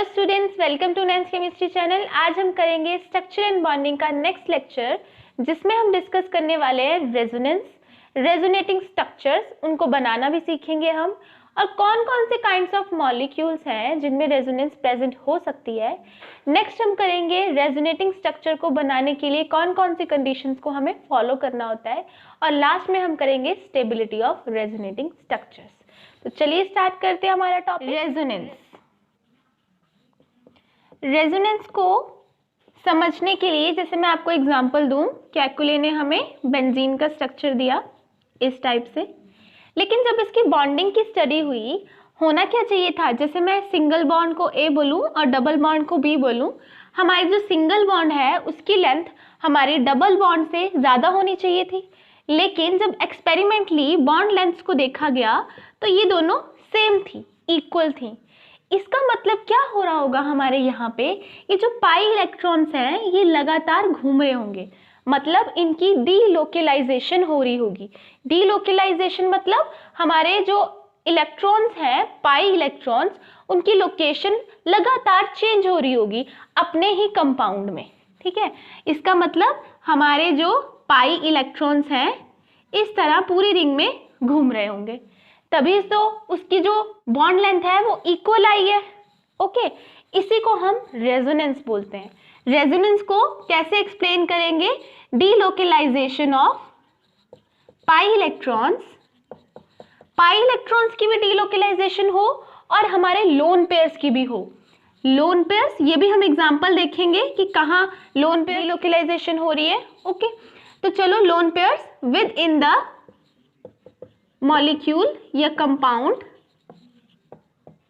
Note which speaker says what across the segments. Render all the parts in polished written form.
Speaker 1: Hello students, welcome to Nain's chemistry channel. आज हम करेंगे स्ट्रक्चर एंड बॉन्डिंग का नेक्स्ट लेक्चर, जिसमें हम डिस्कस करने वाले हैं रेजोनेंस, रेजोनेटिंग स्ट्रक्चर्स, उनको बनाना भी सीखेंगे हम, और कौन कौन से काइंड्स ऑफ मॉलिक्यूल्स हैं जिनमें रेजोनेंस प्रेजेंट हो सकती है। नेक्स्ट हम करेंगे रेजोनेटिंग स्ट्रक्चर को बनाने के लिए कौन कौन सी कंडीशंस को हमें फॉलो करना होता है, और लास्ट में हम करेंगे स्टेबिलिटी ऑफ रेजोनेटिंग स्ट्रक्चर्स। तो चलिए स्टार्ट करते हैं हमारा टॉपिक रेजोनेंस। रेजोनेंस को समझने के लिए जैसे मैं आपको एग्जांपल दूं, कैकुले ने हमें बेंजीन का स्ट्रक्चर दिया इस टाइप से, लेकिन जब इसकी बॉन्डिंग की स्टडी हुई, होना क्या चाहिए था, जैसे मैं सिंगल बॉन्ड को ए बोलूं और डबल बॉन्ड को बी बोलूं, हमारी जो सिंगल बॉन्ड है उसकी लेंथ हमारी डबल बॉन्ड से ज़्यादा होनी चाहिए थी। लेकिन जब एक्सपेरिमेंटली बॉन्ड लेंथ्स को देखा गया तो ये दोनों सेम थी, इक्वल थी। इसका मतलब क्या हो रहा होगा, हमारे यहाँ पे ये जो पाई इलेक्ट्रॉन्स हैं ये लगातार घूम रहे होंगे, मतलब इनकी डीलोकेलाइजेशन हो रही होगी। डीलोकेलाइजेशन मतलब हमारे जो इलेक्ट्रॉन्स हैं, पाई इलेक्ट्रॉन्स, उनकी लोकेशन लगातार चेंज हो रही होगी अपने ही कंपाउंड में। ठीक है, इसका मतलब हमारे जो पाई इलेक्ट्रॉन्स हैं इस तरह पूरी रिंग में घूम रहे होंगे, तभी तो उसकी जो बॉन्ड लेंथ है वो इक्वल आई है। ओके, इसी को हम रेजोनेंस बोलते हैं। रेजोनेंस को कैसे एक्सप्लेन करेंगे? डीलोकेलाइजेशन ऑफ पाई इलेक्ट्रॉन्स की भी डीलोकेलाइजेशन हो और हमारे लोन पेयर्स की भी हो। लोन पेयर्स, ये भी हम एग्जांपल देखेंगे कि कहाँ लोन पेयर डीलोकेलाइजेशन हो रही है। ओके, तो चलो lone pairs with in the molecule या कंपाउंड,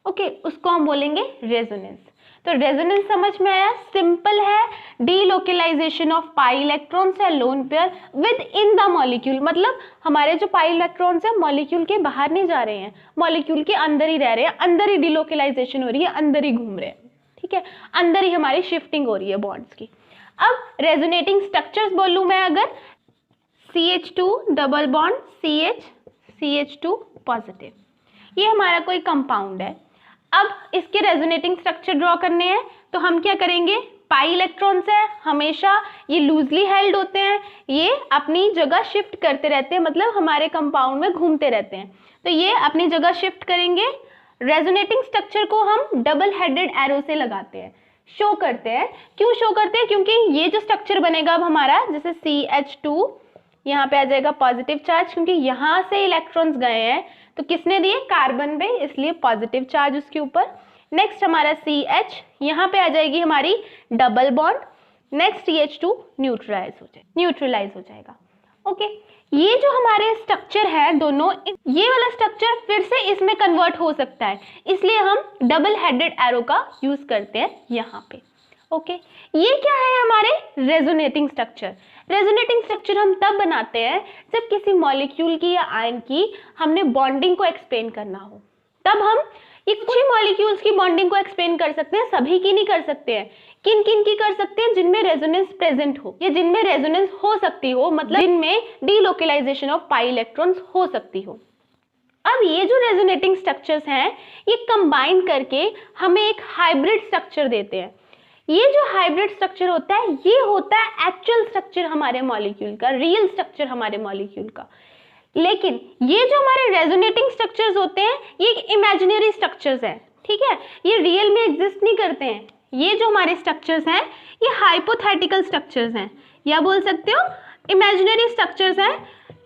Speaker 1: ओके, उसको हम बोलेंगे रेजोनेंस। तो रेजोनेंस समझ में आया, सिंपल है, डीलोकेलाइजेशन ऑफ पाई इलेक्ट्रॉन्स या lone pair with in the molecule, मतलब हमारे जो पाई इलेक्ट्रॉन्स है मॉलिक्यूल के बाहर नहीं जा रहे हैं, मॉलिक्यूल के अंदर ही रह रहे हैं, अंदर ही डीलोकेलाइजेशन हो रही है, अंदर ही घूम रहे हैं। ठीक है, अंदर ही हमारी शिफ्टिंग हो रही है बॉन्ड्स की। अब रेजोनेटिंग स्ट्रक्चर्स बोलूं मैं, अगर CH2 double bond CH2 positive, ये हमारा कोई कंपाउंड है। अब इसके रेजोनेटिंग स्ट्रक्चर ड्रॉ करने हैं तो हम क्या करेंगे? पाई इलेक्ट्रॉन्स है, हमेशा ये लूजली हेल्ड होते हैं, ये अपनी जगह शिफ्ट करते रहते हैं, मतलब हमारे कंपाउंड में घूमते रहते हैं, तो ये अपनी जगह शिफ्ट करेंगे। रेजोनेटिंग स्ट्रक्चर को हम डबल हेडेड एरो से लगाते हैं, शो करते हैं। क्यों शो करते हैं? क्योंकि ये जो स्ट्रक्चर बनेगा अब हमारा, जैसे CH2, यहाँ पे आ जाएगा पॉजिटिव चार्ज, क्योंकि यहाँ से इलेक्ट्रॉन्स गए हैं तो किसने दिए? कार्बन पे, इसलिए पॉजिटिव चार्ज उसके ऊपर। नेक्स्ट हमारा CH, यहाँ पे आ जाएगी हमारी double bond. Next CH2 neutralise हो जाएगा। ओके, ये जो हमारे स्ट्रक्चर है दोनों, ये वाला स्ट्रक्चर फिर से इसमें कन्वर्ट हो सकता है, इसलिए हम डबल हेडेड एरो का यूज करते हैं यहाँ पे। ओके, ये क्या है हमारे रेजोनेटिंग स्ट्रक्चर। रेजोनेटिंग स्ट्रक्चर हम तब बनाते हैं जब किसी मॉलिक्यूल की या आयन की हमने बॉन्डिंग को एक्सप्लेन करना हो, तब हम ये कुछ ही मॉलिक्यूल्स की बॉन्डिंग को एक्सप्लेन कर सकते हैं, सभी की नहीं कर सकते हैं। किन किन की कर सकते हैं? जिनमें रेजोनेंस प्रेजेंट हो या जिनमें रेजोनेंस हो सकती हो, मतलब जिनमें डीलोकेलाइजेशन ऑफ पाई इलेक्ट्रॉन्स हो सकती हो। अब ये जो रेजोनेटिंग स्ट्रक्चर्स हैं ये कंबाइन करके हमें एक हाइब्रिड स्ट्रक्चर देते हैं। ये जो हाइब्रिड स्ट्रक्चर होता है ये होता है एक्चुअल स्ट्रक्चर हमारे मॉलिक्यूल का, रियल स्ट्रक्चर हमारे मॉलिक्यूल का। लेकिन ये जो हमारे रेजोनेटिंग स्ट्रक्चर्स होते हैं ये इमेजिनरी स्ट्रक्चर्स हैं। ठीक है, ये रियल में एग्जिस्ट नहीं करते हैं। ये जो हमारे स्ट्रक्चर्स हैं ये हाइपोथेटिकल स्ट्रक्चर्स हैं, या बोल सकते हो इमेजिनरी स्ट्रक्चर्स हैं,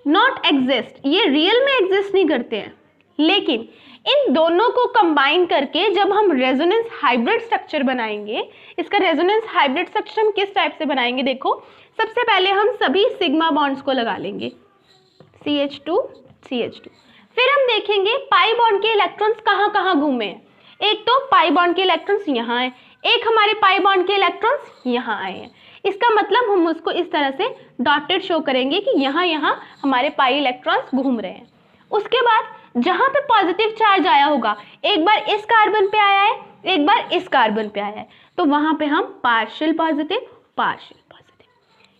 Speaker 1: नॉट एग्जिस्ट, ये रियल में एग्जिस्ट नहीं करते हैं। लेकिन इन दोनों को कंबाइन करके जब हम रेजोनेंस हाइब्रिड स्ट्रक्चर बनाएंगे, इसका रेजोनेंस हाइब्रिड स्ट्रक्चर हम किस टाइप से बनाएंगे? देखो, सबसे पहले हम सभी सिग्मा बॉन्ड्स को लगा लेंगे, CH2, फिर हम देखेंगे पाई बॉन्ड के इलेक्ट्रॉन्स कहाँ कहाँ घूमे हैं। एक तो पाई बॉन्ड के इलेक्ट्रॉन्स यहाँ है, एक हमारे पाई बॉन्ड के इलेक्ट्रॉन्स यहाँ आए हैं। इसका मतलब हम उसको इस तरह से डॉटेड शो करेंगे कि यहाँ यहाँ हमारे पाई इलेक्ट्रॉन्स घूम रहे हैं। उसके बाद जहां पे पॉजिटिव चार्ज आया होगा, एक बार इस कार्बन पे आया है, एक बार इस कार्बन पे आया है, तो वहां पे हम पार्शियल पॉजिटिव,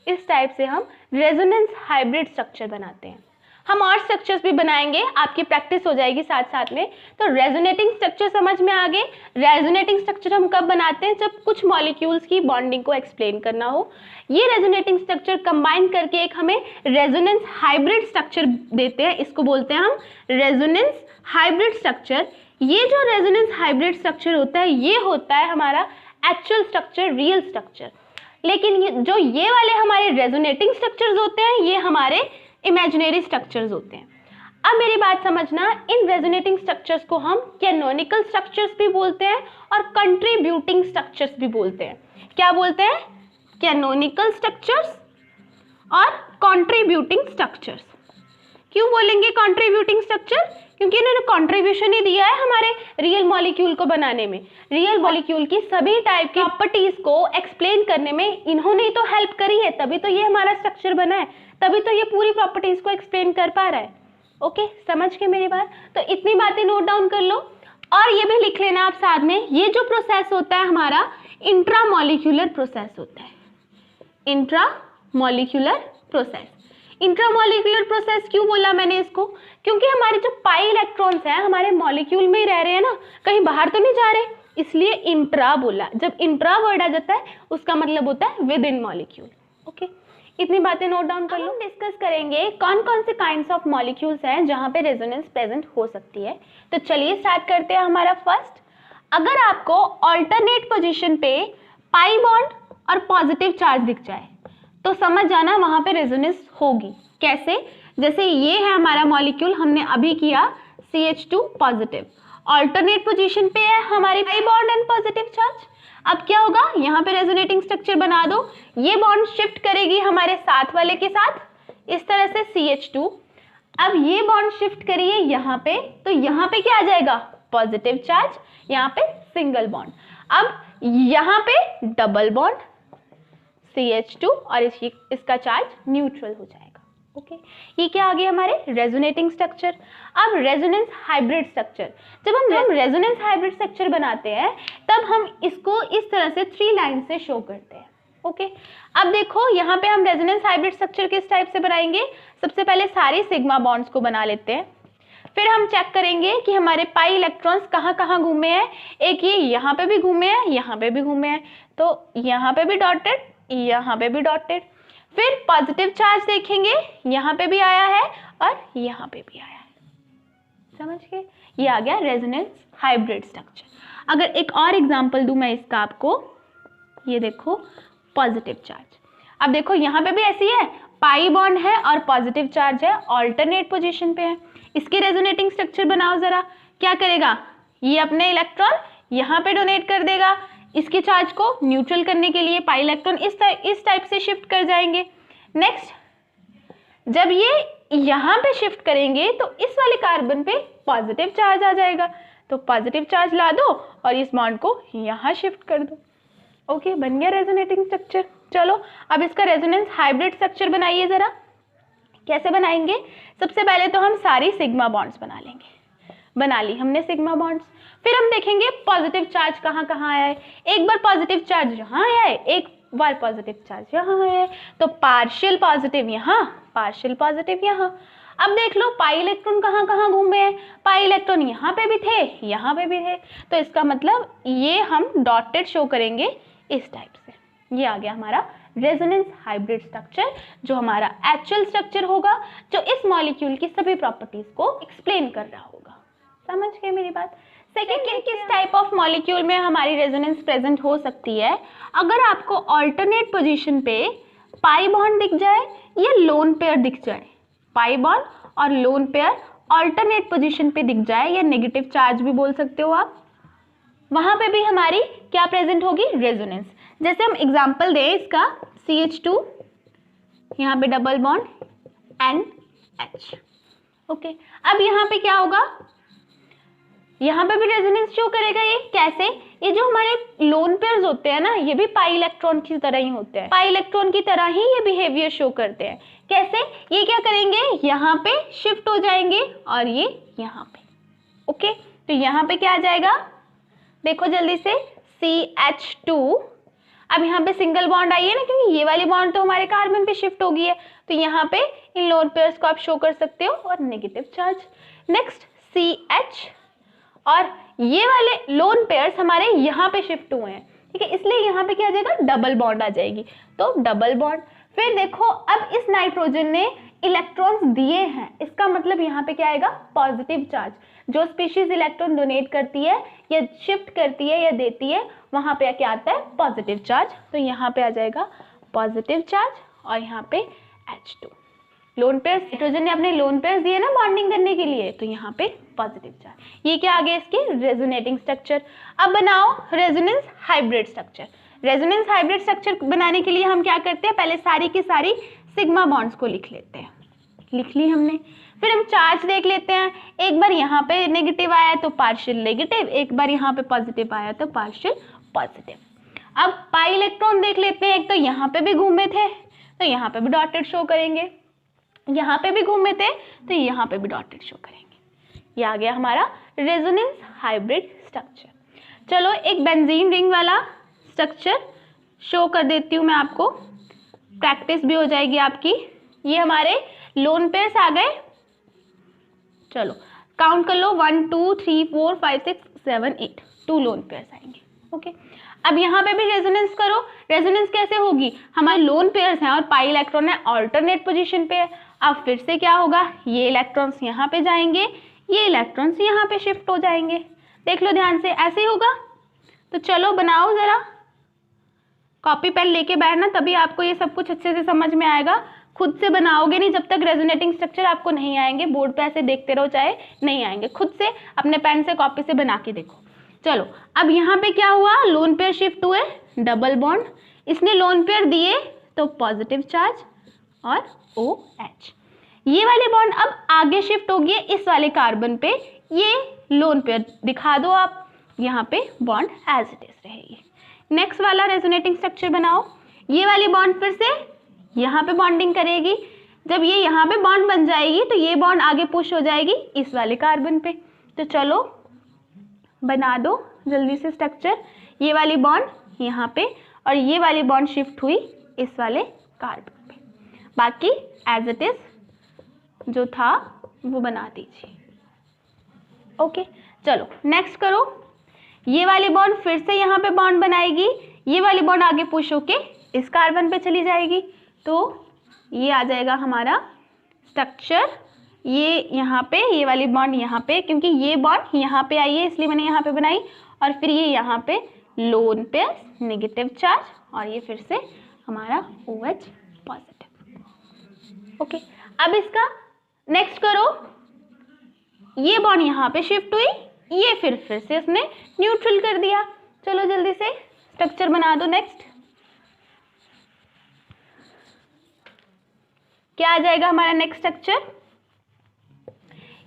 Speaker 1: इस टाइप से हम रेजोनेंस हाइब्रिड स्ट्रक्चर बनाते हैं। हम और स्ट्रक्चर्स भी बनाएंगे, आपकी प्रैक्टिस हो जाएगी साथ साथ में। तो रेजोनेटिंग स्ट्रक्चर समझ में आ गए। रेजोनेटिंग स्ट्रक्चर हम कब बनाते हैं, जब कुछ मॉलिक्यूल्स की बॉन्डिंग को एक्सप्लेन करना हो। ये रेजोनेटिंग स्ट्रक्चर कंबाइन करके एक हमें रेजोनेंस हाइब्रिड स्ट्रक्चर देते हैं, इसको बोलते हैं हम रेजोनेंस हाइब्रिड स्ट्रक्चर। ये जो रेजोनेंस हाइब्रिड स्ट्रक्चर होता है ये होता है हमारा एक्चुअल स्ट्रक्चर, रियल स्ट्रक्चर। लेकिन ये वाले हमारे रेजोनेटिंग स्ट्रक्चर्स होते हैं ये हमारे इमेजिनरी स्ट्रक्चर्स होते हैं। अब मेरी बात समझना, इन रेजोनेटिंग स्ट्रक्चर्स को हम कैनोनिकल स्ट्रक्चर्स भी बोलते हैं और कंट्रीब्यूटिंग स्ट्रक्चर्स भी बोलते हैं। क्या बोलते हैं? कैनोनिकल स्ट्रक्चर्स और कंट्रीब्यूटिंग स्ट्रक्चर्स। क्यों बोलेंगे कंट्रीब्यूटिंग स्ट्रक्चर? क्योंकि इन्होंने कंट्रीब्यूशन ही दिया है हमारे रियल मॉलिक्यूल को बनाने में। रियल मॉलिक्यूल की सभी टाइप की प्रॉपर्टीज को एक्सप्लेन करने में इन्होंने ही तो हेल्प करी है, तभी तो ये हमारा स्ट्रक्चर बना है, तभी तो ये पूरी प्रॉपर्टीज को एक्सप्लेन कर पा रहा है। ओके, समझ के मेरी बात? तो इतनी बातें नोट डाउन कर लो और ये भी लिख लेना आप साथ में, ये जो प्रोसेस होता है हमारा इंट्रामॉलिक्यूलर प्रोसेस होता है। Intramolecular process. इंट्रामॉलिक्यूलर प्रोसेस क्यों बोला मैंने इसको? क्योंकि हमारे जो पाई इलेक्ट्रॉन्स हैं हमारे मॉलिक्यूल में ही रह रहे हैं ना, कहीं बाहर तो नहीं जा रहे, इसलिए इंट्रा बोला। जब इंट्रा वर्ड आ जाता है उसका मतलब होता है विद इन मॉलिक्यूल। ओके, इतनी बातें नोट डाउन कर लो। हम डिस्कस करेंगे कौन कौन से काइंड्स ऑफ मॉलिक्यूल्स हैं जहां पे रेजोनेंस प्रेजेंट हो सकती है। तो चलिए स्टार्ट करते हैं हमारा फर्स्ट। अगर आपको ऑल्टरनेट पोजीशन पे पाई बॉन्ड और पॉजिटिव चार्ज दिख जाए तो समझ जाना वहां पे रेजोनेंस होगी। कैसे? जैसे ये है हमारा मॉलिक्यूल, हमने अभी किया CH2 पॉजिटिव, ऑल्टरनेट पोजीशन पे है हमारी pi bond and positive charge. अब क्या होगा, यहाँ पे रेजोनेटिंग स्ट्रक्चर बना दो, ये बॉन्ड शिफ्ट करेगी हमारे साथ वाले के साथ इस तरह से CH2। अब ये बॉन्ड शिफ्ट करिए यहाँ पे, तो यहाँ पे क्या आ जाएगा? पॉजिटिव चार्ज, यहाँ पे सिंगल बॉन्ड। अब यहाँ पे डबल बॉन्ड CH2 और इसका चार्ज न्यूट्रल हो जाएगा। ओके, ये क्या आ गया हमारे रेजोनेटिंग स्ट्रक्चर। अब रेजोनेंस हाइब्रिड स्ट्रक्चर। जब हम रेजोनेंस हाइब्रिड स्ट्रक्चर बनाते हैं तब हम इसको इस तरह से 3 लाइन से शो करते हैं। ओके, अब देखो यहाँ पे हम रेजोनेंस हाइब्रिड स्ट्रक्चर किस टाइप से बनाएंगे। सबसे पहले सारे सिग्मा बॉन्ड्स को बना लेते हैं, फिर हम चेक करेंगे कि हमारे पाई इलेक्ट्रॉन्स कहाँ कहाँ घूमे हैं। एक ये यहाँ पे भी घूमे हैं, यहाँ पे भी घूमे हैं, तो यहाँ पे भी डॉटेड, यहाँ पे भी डॉटेड। फिर पॉजिटिव चार्ज देखेंगे, यहाँ पे भी आया है और यहाँ पे भी आया है। समझ गए? ये आ गया रेजोनेंस हाइब्रिड स्ट्रक्चर। अगर एक और एग्जांपल दूं मैं इसका आपको, ये देखो पॉजिटिव चार्ज। अब देखो यहाँ पे भी ऐसी है, पाई बॉन्ड है और पॉजिटिव चार्ज है, ऑल्टरनेट पोजीशन पे है। इसकी रेजोनेटिंग स्ट्रक्चर बनाओ जरा। क्या करेगा? ये अपने इलेक्ट्रॉन यहाँ पे डोनेट कर देगा, इसके चार्ज को न्यूट्रल करने के लिए पाई इलेक्ट्रॉन इस टाइप से शिफ्ट कर जाएंगे। नेक्स्ट, जब ये यहाँ पे शिफ्ट करेंगे तो इस वाले कार्बन पे पॉजिटिव चार्ज आ जाएगा, तो पॉजिटिव चार्ज ला दो और इस बॉन्ड को यहाँ शिफ्ट कर दो। ओके, बन गया रेजोनेटिंग स्ट्रक्चर। चलो अब इसका रेजोनेंस हाइब्रिड स्ट्रक्चर बनाइए जरा। कैसे बनाएंगे? सबसे पहले तो हम सारी सिग्मा बॉन्ड्स बना लेंगे। बना ली हमने सिग्मा बॉन्ड्स। फिर हम देखेंगे पॉजिटिव चार्ज कहाँ कहाँ आया है। एक बार पॉजिटिव चार्ज यहाँ आया है, एक बार पॉजिटिव चार्ज यहाँ आया है, तो पार्शियल पॉजिटिव यहाँ, पार्शियल पॉजिटिव यहाँ। अब देख लो पाई इलेक्ट्रॉन कहाँ कहाँ घूमे हैं। पाई इलेक्ट्रॉन यहाँ पे भी थे, यहाँ पे भी थे, तो इसका मतलब ये हम डॉटेड शो करेंगे इस टाइप से। ये आ गया हमारा रेजोनेंस हाइब्रिड स्ट्रक्चर, जो हमारा एक्चुअल स्ट्रक्चर होगा, जो इस मॉलिक्यूल की सभी प्रॉपर्टीज को एक्सप्लेन कर रहा होगा। समझ गए मेरी बात? सेकेंड, किस टाइप ऑफ मॉलिक्यूल में हमारी रेजोनेंस प्रेजेंट हो सकती है? अगर आपको ऑल्टरनेट पोजीशन पे पाई बॉन्ड दिख जाए या लोन पेयर दिख जाए, पाई बॉन्ड और लोन पेयर ऑल्टरनेट पोजीशन पे दिख जाए, या नेगेटिव चार्ज भी बोल सकते हो आप, वहां पे भी हमारी क्या प्रेजेंट होगी? रेजोनेंस। जैसे हम एग्जांपल दें इसका, CH2, यहाँ पे डबल बॉन्ड NH। ओके, अब यहाँ पे क्या होगा? यहाँ पे भी रेजोनेंस शो करेगा। ये कैसे? ये जो हमारे लोन पेयर्स होते हैं ना, ये भी पाई इलेक्ट्रॉन की तरह ही होते हैं, पाई इलेक्ट्रॉन की तरह ही ये बिहेवियर शो करते हैं। कैसे? ये क्या करेंगे? यहाँ पे शिफ्ट हो जाएंगे और ये यहाँ पे। ओके, तो यहाँ पे क्या आ जाएगा? देखो जल्दी से, CH2 अब यहाँ पे सिंगल बॉन्ड आई है ना, क्योंकि ये वाली बॉन्ड तो हमारे कार्बन पे शिफ्ट हो गई है, तो यहाँ पे इन लोन पेयर्स को आप शो कर सकते हो और नेगेटिव चार्ज। नेक्स्ट CH, और ये वाले लोन पेयर्स हमारे यहाँ पे शिफ्ट हुए हैं, ठीक है, इसलिए यहाँ पे क्या आ जाएगा, डबल बॉन्ड आ जाएगी, तो डबल बॉन्ड। फिर देखो अब इस नाइट्रोजन ने इलेक्ट्रॉन्स दिए हैं, इसका मतलब यहाँ पे क्या आएगा, पॉजिटिव चार्ज। जो स्पीशीज इलेक्ट्रॉन डोनेट करती है या शिफ्ट करती है या देती है, वहां पे क्या आता है, पॉजिटिव चार्ज, तो यहाँ पे आ जाएगा पॉजिटिव चार्ज और यहाँ पे H2। लोन पेयर्स, नाइट्रोजन ने अपने लोन पेयर्स दिए ना बॉन्डिंग करने के लिए, तो यहाँ पे पॉजिटिव चार्ज। ये क्या आ गया, इसके रेजोनेटिंग स्ट्रक्चर। अब बनाओ resonance hybrid structure. Resonance hybrid structure बनाने के लिए हम क्या करते हैं, पहले सारी की सारी सिग्मा बॉन्ड्स को लिख लेते हैं, लिख ली हमने। फिर हम चार्ज देख लेते हैं, एक बार यहाँ पे नेगेटिव आया तो पार्शियल नेगेटिव, एक बार यहाँ पे पॉजिटिव आया तो पार्शियल पॉजिटिव। अब पाई इलेक्ट्रॉन देख लेते हैं, एक तो यहाँ पे भी घूमे थे तो यहाँ पे भी डॉटेड शो करेंगे, यहाँ पे भी घूमे थे तो यहाँ पे भी डॉटेड शो करेंगे। ये आ गया हमारा रेजोनेंस हाइब्रिड स्ट्रक्चर। चलो एक बेंजीन रिंग वाला स्ट्रक्चर शो कर देती हूँ मैं आपको, प्रैक्टिस भी हो जाएगी आपकी। ये हमारे लोन पेयर्स आ गए, चलो काउंट कर लो, 1 2 3 4 5 6 7 8, 2 लोन पेयर्स आएंगे। ओके, अब यहाँ पे भी रेजोनेंस करो। रेजोनेंस कैसे होगी, हमारे लोन पेयर्स हैं और पाई इलेक्ट्रॉन है ऑल्टरनेट पोजीशन पे है। अब फिर से क्या होगा, ये इलेक्ट्रॉन्स यहाँ पे जाएंगे, ये इलेक्ट्रॉन्स यहाँ पे शिफ्ट हो जाएंगे। देख लो ध्यान से, ऐसे ही होगा। तो चलो बनाओ जरा, कॉपी पेन लेके बैठना, तभी आपको ये सब कुछ अच्छे से समझ में आएगा। खुद से बनाओगे नहीं जब तक रेजोनेटिंग स्ट्रक्चर आपको नहीं आएंगे, बोर्ड पे ऐसे देखते रहो चाहे नहीं आएंगे, खुद से अपने पेन से कॉपी से बना के देखो। चलो अब यहाँ पे क्या हुआ, लोन पेयर शिफ्ट हुए, डबल बॉन्ड, इसने लोन पेयर दिए तो पॉजिटिव चार्ज और OH। ये वाली बॉन्ड अब आगे शिफ्ट हो गई इस वाले कार्बन पे, ये लोन पेयर दिखा दो आप, यहाँ पे बॉन्ड एज इट इज रहेगी। नेक्स्ट वाला रेजोनेटिंग स्ट्रक्चर बनाओ, ये वाली बॉन्ड फिर से यहाँ पे बॉन्डिंग करेगी, जब ये यहाँ पे बॉन्ड बन जाएगी तो ये बॉन्ड आगे पुश हो जाएगी इस वाले कार्बन पे। तो चलो बना दो जल्दी से स्ट्रक्चर, ये वाली बॉन्ड यहाँ पे और ये वाली बॉन्ड शिफ्ट हुई इस वाले कार्बन पे, बाकी एज इट इज जो था वो बना दीजिए। ओके चलो नेक्स्ट करो, ये वाली बॉन्ड फिर से यहाँ पे बॉन्ड बनाएगी, ये वाली बॉन्ड आगे पुश होके इस कार्बन पे चली जाएगी, तो ये आ जाएगा हमारा स्ट्रक्चर। ये यहाँ पे, ये वाली बॉन्ड यहाँ पे, क्योंकि ये बॉन्ड यहाँ पे आई है इसलिए मैंने यहाँ पे बनाई, और फिर ये यहाँ पे लोन पेयर नेगेटिव चार्ज और ये फिर से हमारा OH पॉजिटिव। ओके अब इसका नेक्स्ट करो, ये बॉन्ड यहाँ पे शिफ्ट हुई, ये फिर से इसने न्यूट्रल कर दिया। चलो जल्दी से स्ट्रक्चर बना दो। नेक्स्ट क्या आ जाएगा हमारा नेक्स्ट स्ट्रक्चर,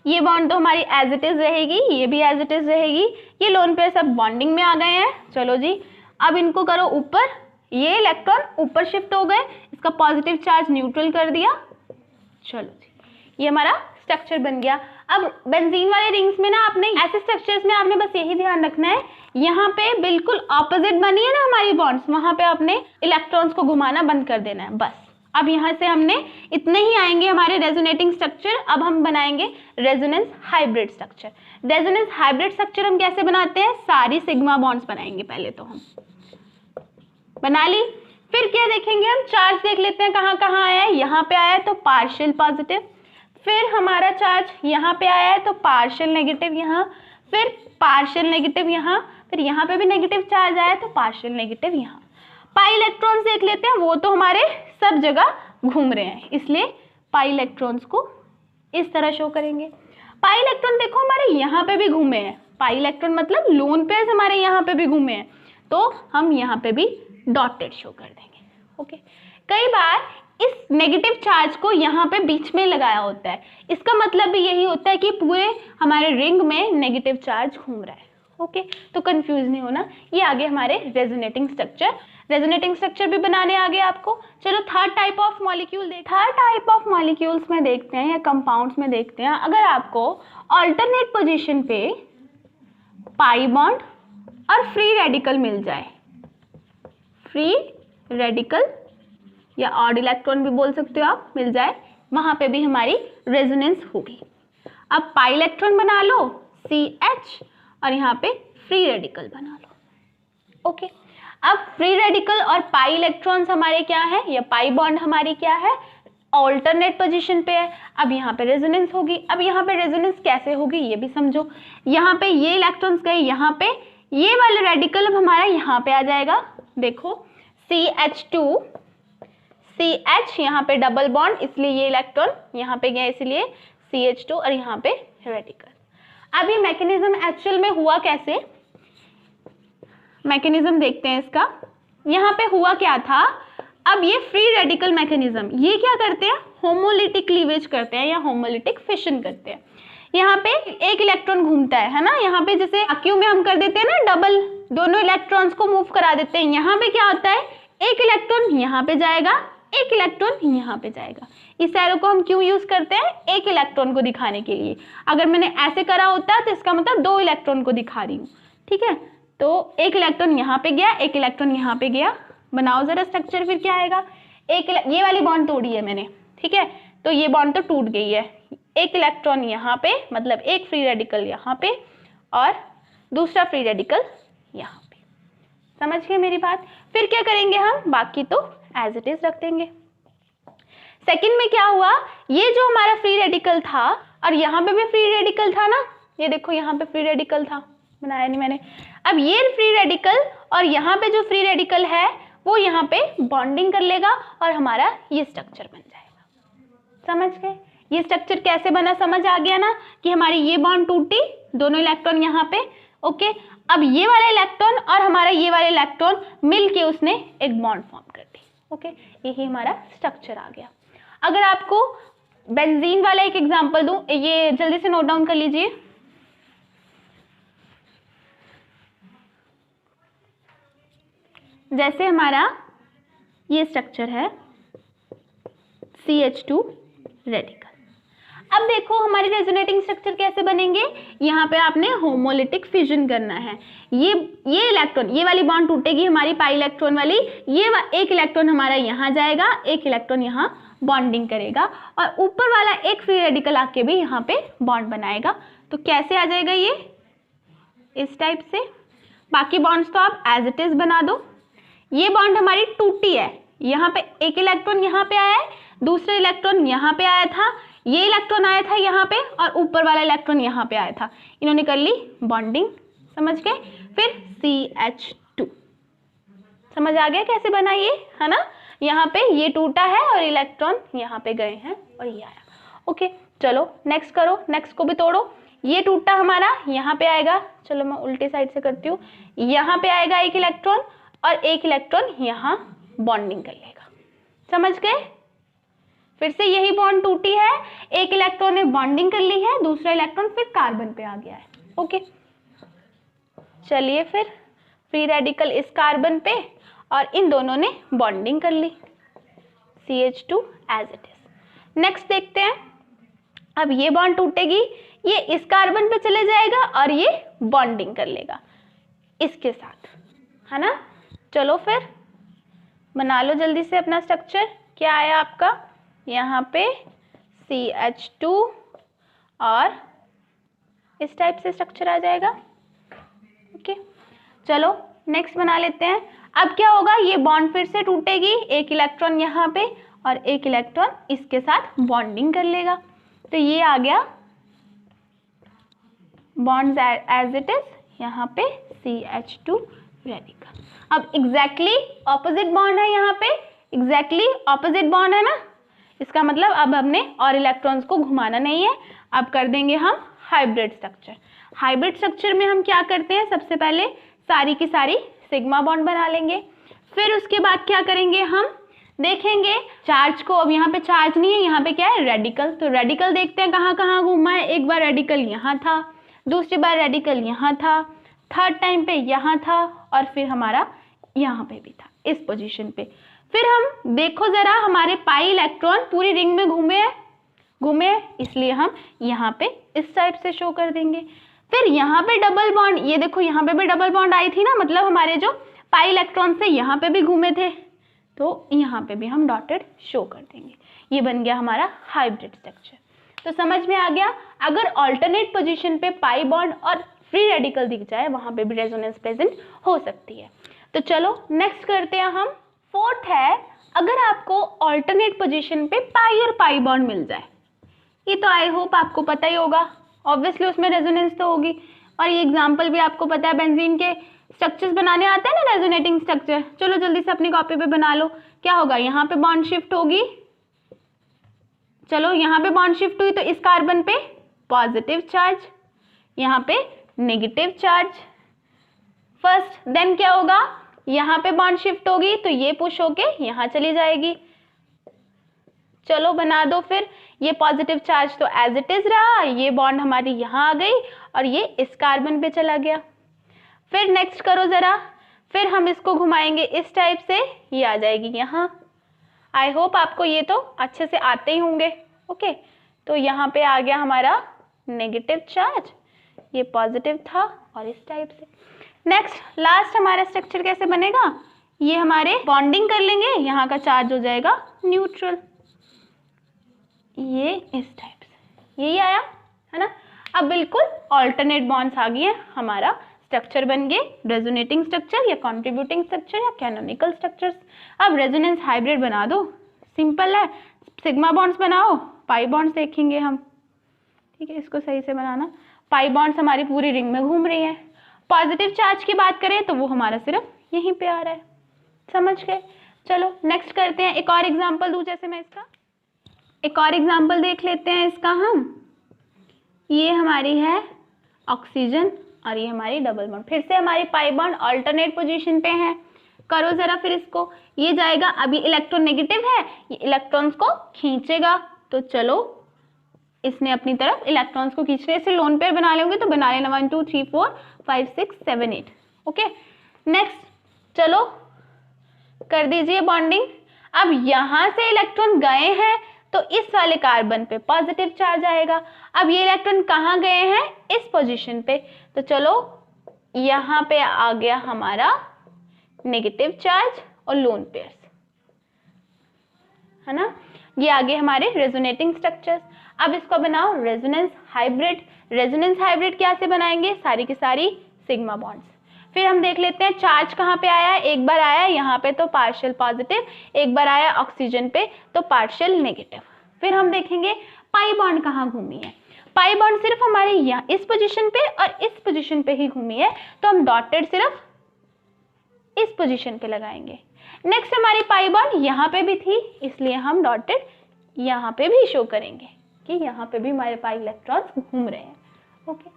Speaker 1: ये बॉन्ड तो हमारी एज इट इज रहेगी, ये भी एज इट इज रहेगी, ये लोन पेयर सब बॉन्डिंग में आ गए हैं। चलो जी अब इनको करो ऊपर, ये इलेक्ट्रॉन ऊपर शिफ्ट हो गए, इसका पॉजिटिव चार्ज न्यूट्रल कर दिया। चलो जी ये हमारा स्ट्रक्चर बन गया। अब बेंजीन वाले रिंग्स में ना आपने ऐसे स्ट्रक्चर्स में आपने बस यही ध्यान रखना है, यहाँ पे बिल्कुल ऑपोजिट बनी है ना हमारी बॉन्ड्स, वहां पे आपने इलेक्ट्रॉन्स को घुमाना बंद कर देना है बस। अब यहाँ से हमने इतने ही आएंगे हमारे रेजोनेटिंग स्ट्रक्चर। अब हम बनाएंगे resonance hybrid structure. Resonance hybrid structure हम कैसे बनाते हैं, सारी सिग्मा बॉन्ड्स बनाएंगे पहले, तो हम बना ली। फिर क्या देखेंगे हम, चार्ज देख लेते हैं कहाँ कहाँ आया है। यहाँ पे आया है तो पार्शियल पॉजिटिव, फिर हमारा चार्ज यहाँ पे आया है तो पार्शियल नेगेटिव यहाँ, फिर पार्शियल नेगेटिव यहाँ, फिर यहाँ पे भी नेगेटिव चार्ज आया है तो पार्शियल नेगेटिव यहाँ। पाई इलेक्ट्रॉन्स देख लेते हैं, वो तो हमारे सब जगह घूम रहे हैं, इसलिए पाई इलेक्ट्रॉन्स को इस तरह शो करेंगे। पाई इलेक्ट्रॉन देखो हमारे यहाँ पे भी घूमे हैं, पाई इलेक्ट्रॉन मतलब लोन पेयर्स हमारे यहाँ पे भी घूमे हैं, तो हम यहाँ पे भी डॉटेड शो कर देंगे। ओके कई बार इस नेगेटिव चार्ज को यहाँ पे बीच में लगाया होता है, इसका मतलब भी यही होता है कि पूरे हमारे रिंग में नेगेटिव चार्ज घूम रहा है। ओके तो कंफ्यूज नहीं होना, ये आगे हमारे रेजोनेटिंग स्ट्रक्चर। रेजोनेटिंग स्ट्रक्चर भी बनाने आ गए आपको। चलो third type of molecule third type of molecules में देखते हैं या कंपाउंड्स में देखते हैं। अगर आपको ऑल्टरनेट पोजीशन पे पाई बॉन्ड और फ्री रेडिकल मिल जाए, फ्री रेडिकल या ऑड इलेक्ट्रॉन भी बोल सकते हो आप, मिल जाए, वहां पे भी हमारी रेजोनेंस होगी। अब पाई इलेक्ट्रॉन बना लो CH और यहाँ पे फ्री रेडिकल बना लो। ओके, अब फ्री रेडिकल और पाई इलेक्ट्रॉन्स हमारे क्या है, या पाई बॉन्ड हमारी क्या है, ऑल्टरनेट पोजीशन पे है। अब यहाँ पे रेजोनेंस होगी। अब यहाँ पे रेजोनेंस कैसे होगी ये भी समझो। यहाँ पे ये इलेक्ट्रॉन्स गए यहाँ पे, ये वाला रेडिकल अब हमारा यहाँ पे आ जाएगा। देखो CH2 CH, यहाँ पे डबल बॉन्ड, इसलिए ये इलेक्ट्रॉन यहाँ पे गया, इसलिए CH2 और यहाँ पे रेडिकल। अब ये मैकेनिज्म एक्चुअल में हुआ कैसे, मैकेनिज्म देखते हैं इसका। यहाँ पे हुआ क्या था, अब ये फ्री रेडिकल मैकेनिज्म, ये क्या करते हैं, होमोलिटिक क्लीवेज करते हैं या होमोलिटिक फिशन करते हैं। यहाँ पे एक इलेक्ट्रॉन घूमता है ना, यहाँ पे जैसे वैक्यूम में हम कर देते हैं ना डबल, दोनों इलेक्ट्रॉन्स को मूव करा देते हैं। यहाँ पे क्या होता है, एक इलेक्ट्रॉन यहाँ पे जाएगा, एक इलेक्ट्रॉन यहाँ पे जाएगा। इस एरो को हम क्यों यूज करते हैं, एक इलेक्ट्रॉन को दिखाने के लिए। अगर मैंने ऐसे करा होता तो इसका मतलब दो इलेक्ट्रॉन को दिखा रही हूँ, ठीक है। तो एक इलेक्ट्रॉन यहाँ पे गया, एक इलेक्ट्रॉन यहाँ पे गया। बनाओ जरा स्ट्रक्चर, फिर क्या आएगा, ये वाली बॉन्ड तोड़ी है मैंने, ठीक है, तो ये बॉन्ड तो टूट गई है। एक इलेक्ट्रॉन यहाँ पे, मतलब एक फ्री रेडिकल यहाँ पे और दूसरा फ्री रेडिकल यहाँ पे। समझ गए मेरी बात। फिर क्या करेंगे हम, बाकी तो एज इट इज रख देंगे। सेकंड में क्या हुआ, ये जो हमारा फ्री रेडिकल था और यहाँ पे भी फ्री रेडिकल था ना, ये देखो यहाँ पे फ्री रेडिकल था, बनाया नहीं मैंने। अब ये फ्री रेडिकल और यहाँ पे जो फ्री रेडिकल है वो यहाँ पे बॉन्डिंग कर लेगा और हमारा ये स्ट्रक्चर बन जाएगा। समझ गए, ये स्ट्रक्चर कैसे बना, समझ आ गया ना, कि हमारी ये बॉन्ड टूटी, दोनों इलेक्ट्रॉन यहाँ पे। ओके, अब ये वाला इलेक्ट्रॉन और हमारा ये वाला इलेक्ट्रॉन मिलके उसने एक बॉन्ड फॉर्म कर दी। ओके, यही हमारा स्ट्रक्चर आ गया। अगर आपको बेंजीन वाला एक एग्जांपल दूं, ये जल्दी से नोट डाउन कर लीजिए। जैसे हमारा ये स्ट्रक्चर है CH2 रेडिकल। अब देखो हमारे रेजोनेटिंग स्ट्रक्चर कैसे बनेंगे, यहाँ पे आपने होमोलिटिक फिजन करना है। ये इलेक्ट्रॉन, ये वाली बॉन्ड टूटेगी हमारी पाई इलेक्ट्रॉन वाली, एक इलेक्ट्रॉन हमारा यहाँ जाएगा, एक इलेक्ट्रॉन यहाँ बॉन्डिंग करेगा और ऊपर वाला एक फ्री रेडिकल आके भी यहाँ पे बॉन्ड बनाएगा। तो कैसे आ जाएगा ये, इस टाइप से। बाकी बॉन्ड्स तो आप एज इट इज बना दो। ये बॉन्ड हमारी टूटी है, यहाँ पे एक इलेक्ट्रॉन यहाँ पे आया है, दूसरा इलेक्ट्रॉन यहाँ पे आया था, ये इलेक्ट्रॉन आया था यहाँ पे और ऊपर वाला इलेक्ट्रॉन यहाँ पे आया था, इन्होंने कर ली बॉन्डिंग। समझ गए। फिर CH2, समझ आ गया कैसे बना ये, है ना। यहाँ पे ये टूटा है और इलेक्ट्रॉन यहाँ पे गए हैं और ये आया। ओके, चलो नेक्स्ट करो, नेक्स्ट को भी तोड़ो। ये टूटा हमारा, यहाँ पे आएगा, चलो मैं उल्टी साइड से करती हूँ, यहाँ पे आएगा एक इलेक्ट्रॉन और एक इलेक्ट्रॉन यहाँ बॉन्डिंग कर लेगा। समझ गए। फिर से यही बॉन्ड टूटी है, एक इलेक्ट्रॉन ने बॉन्डिंग कर ली है, दूसरा इलेक्ट्रॉन फिर कार्बन पे आ गया है। ओके, चलिए फिर फ्री रेडिकल इस कार्बन पे और इन दोनों ने बॉन्डिंग कर ली, CH2 as it is. Next देखते हैं, अब ये बॉन्ड टूटेगी, ये इस कार्बन पे चले जाएगा और ये बॉन्डिंग कर लेगा इसके साथ, है ना। चलो फिर बना लो जल्दी से अपना स्ट्रक्चर। क्या आया आपका, यहाँ पे CH2 और इस टाइप से स्ट्रक्चर आ जाएगा। ओके, चलो नेक्स्ट बना लेते हैं। अब क्या होगा, ये बॉन्ड फिर से टूटेगी, एक इलेक्ट्रॉन यहाँ पे और एक इलेक्ट्रॉन इसके साथ बॉन्डिंग कर लेगा। तो ये आ गया बॉन्ड्स एज इट इज, यहाँ पे CH2 रेडिकल। अब एग्जैक्टली ऑपोजिट बॉन्ड है, यहाँ पे एग्जैक्टली ऑपोजिट बॉन्ड है ना, इसका मतलब अब हमने और इलेक्ट्रॉन्स को घुमाना नहीं है, अब कर देंगे हम हाइब्रिड स्ट्रक्चर। हाइब्रिड स्ट्रक्चर में हम क्या करते हैं, सबसे पहले सारी की सारी सिग्मा बॉन्ड बना लेंगे। फिर उसके बाद क्या करेंगे, हम देखेंगे चार्ज को। अब यहाँ पे चार्ज नहीं है, यहाँ पे क्या है, रेडिकल। तो रेडिकल देखते हैं कहाँ कहाँ घूमा है। एक बार रेडिकल यहाँ था, दूसरी बार रेडिकल यहाँ था, थर्ड टाइम पे यहाँ था और फिर हमारा यहाँ पे भी था, इस पोजीशन पे। फिर हम देखो जरा, हमारे पाई इलेक्ट्रॉन पूरी रिंग में घूमे, इसलिए हम यहाँ पे इस टाइप से शो कर देंगे। फिर यहाँ पे डबल बॉन्ड, ये देखो यहाँ पे भी डबल बॉन्ड आई थी ना, मतलब हमारे जो पाई इलेक्ट्रॉन से यहाँ पे भी घूमे थे, तो यहाँ पे भी हम डॉटेड शो कर देंगे। ये बन गया हमारा हाइब्रिड स्ट्रक्चर। तो समझ में आ गया, अगर ऑल्टरनेट पोजीशन पे पाई बॉन्ड और फ्री रेडिकल दिख जाए वहां पे भी रेजोनेंस प्रेजेंट हो सकती है। तो चलो नेक्स्ट करते हैं हम। फोर्थ है, अगर आपको ऑल्टरनेट पोजीशन पे पाई और पाई बॉन्ड मिल जाए, ये तो आई होप आपको पता ही होगा, ऑब्वियसली उसमें रेजोनेंस तो होगी। और ये एग्जांपल भी आपको पता है, बेंजीन के स्ट्रक्चर्स बनाने आते हैं ना, रेजोनेटिंग स्ट्रक्चर। चलो जल्दी से अपनी कॉपी पे बना लो। क्या होगा, यहाँ पे बॉन्ड शिफ्ट होगी, चलो यहाँ पे बॉन्ड शिफ्ट हुई तो इस कार्बन पे पॉजिटिव चार्ज, यहाँ पे नेगेटिव चार्ज फर्स्ट, देन क्या होगा, यहाँ पे बॉन्ड शिफ्ट होगी तो ये पुश होके यहाँ चली जाएगी। चलो बना दो फिर, ये पॉजिटिव चार्ज तो एज इट इज रहा, ये बॉन्ड हमारी यहाँ आ गई और ये इस कार्बन पे चला गया। फिर नेक्स्ट करो जरा, फिर हम इसको घुमाएंगे इस टाइप से, ये आ जाएगी यहाँ। आई होप आपको ये तो अच्छे से आते ही होंगे। ओके, तो यहाँ पे आ गया हमारा नेगेटिव चार्ज, ये पॉजिटिव था और इस टाइप से। नेक्स्ट लास्ट हमारा स्ट्रक्चर कैसे बनेगा, ये हमारे बॉन्डिंग कर लेंगे, यहाँ का चार्ज हो जाएगा न्यूट्रल, ये इस टाइप से, यही आया है ना। अब बिल्कुल ऑल्टरनेट बॉन्ड्स आ गए हैं, हमारा स्ट्रक्चर बन गए रेजोनेटिंग स्ट्रक्चर या कॉन्ट्रीब्यूटिंग स्ट्रक्चर या कैनोनिकल स्ट्रक्चर्स। अब रेजोनेंस हाइब्रिड बना दो, सिंपल है, सिग्मा बॉन्ड्स बनाओ, पाई बॉन्ड्स देखेंगे हम। ठीक है, इसको सही से बनाना। पाई बॉन्ड्स हमारी पूरी रिंग में घूम रही है। पॉजिटिव चार्ज की बात करें तो वो हमारा सिर्फ यहीं पे आ रहा है, समझ गए। चलो नेक्स्ट करते हैं, एक और एग्जांपल दूं, जैसे मैं इसका एक और एग्जांपल देख लेते हैं इसका हम। ये हमारी है ऑक्सीजन और ये हमारी डबल बॉन्ड, फिर से हमारी पाई बॉन्ड अल्टरनेट पोजीशन पे है। करो जरा फिर इसको, ये जाएगा, अभी इलेक्ट्रॉन नेगेटिव है, ये इलेक्ट्रॉन्स को खींचेगा, तो चलो इसने अपनी तरफ इलेक्ट्रॉन्स को खींचने से लोन पेयर बना लेंगे, तो बना लेना 1 2 3 4 5 6 7 8। ओके, नेक्स्ट चलो कर दीजिए बॉन्डिंग। अब यहां से इलेक्ट्रॉन गए हैं तो इस वाले कार्बन पे पॉजिटिव चार्ज आएगा। अब ये इलेक्ट्रॉन कहाँ गए हैं, इस पोजीशन पे, तो चलो यहाँ पे आ गया हमारा नेगेटिव चार्ज और लोन पेयर्स, है ना। ये आगे हमारे रेजोनेटिंग स्ट्रक्चर्स। अब इसको बनाओ रेजोनेंस हाइब्रिड। रेजोनेंस हाइब्रिड क्या से बनाएंगे, सारी की सारी सिग्मा बॉन्ड्स। फिर हम देख लेते हैं चार्ज कहाँ पे आया है, एक बार आया यहाँ पे तो पार्शियल पॉजिटिव, एक बार आया ऑक्सीजन पे तो पार्शियल नेगेटिव। फिर हम देखेंगे पाई बॉन्ड कहाँ घूमी है। पाई बॉन्ड सिर्फ हमारे यहाँ इस पोजीशन पे और इस पोजीशन पे ही घूमी है, तो हम डॉटेड सिर्फ इस पोजीशन पे लगाएंगे। नेक्स्ट हमारी पाई बॉन्ड यहाँ पे भी थी, इसलिए हम डॉटेड यहाँ पे भी शो करेंगे कि यहाँ पे भी हमारे पाई इलेक्ट्रॉन्स घूम रहे हैं। ओके,